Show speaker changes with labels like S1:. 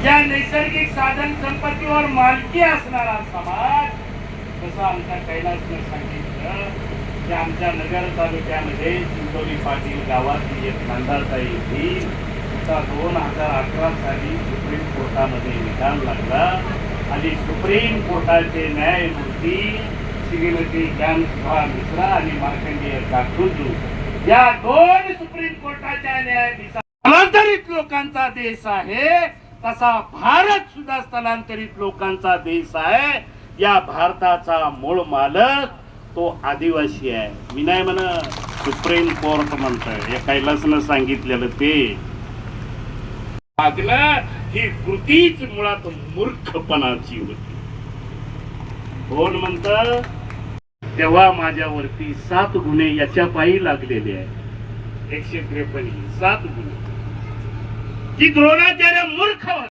S1: या नैसर्गिक साधन संपत्तीवर मालकी असणारा समाज, जसं आमच्या कैलासने सांगितलं की आमच्या नगर तालुक्यामध्ये चिंचोली पाटील गावात एक नंदाताई होती. 2011 साली सुप्रीम कोर्टामध्ये निकाल लागला आणि सुप्रीम कोर्टाचे न्यायमूर्ती श्रीमती ज्ञानसुधा मिश्रा आणि मार्कंडेय काकूजू या दोन सुप्रीम कोर्टाच्या न्यायाधीशांनी स्थलांतरित लोकांचा देश आहे, तसा भारत सुद्धा स्थलांतरित लोकांचा देश आहे. या भारताचा मूळ मालक तो आदिवासी आहे. मी नाही म्हणा सुप्रीम कोर्ट म्हणतोय, हे कैलासनं सांगितलेलं ते ही कृतीच मुळात मूर्खपणाची होती. कोण म्हणत तेव्हा माझ्यावरती 7 गुन्हे याच्या पायी लागलेले आहेत. 153 7 गुन्हे की द्रोणाचार्य मूर्ख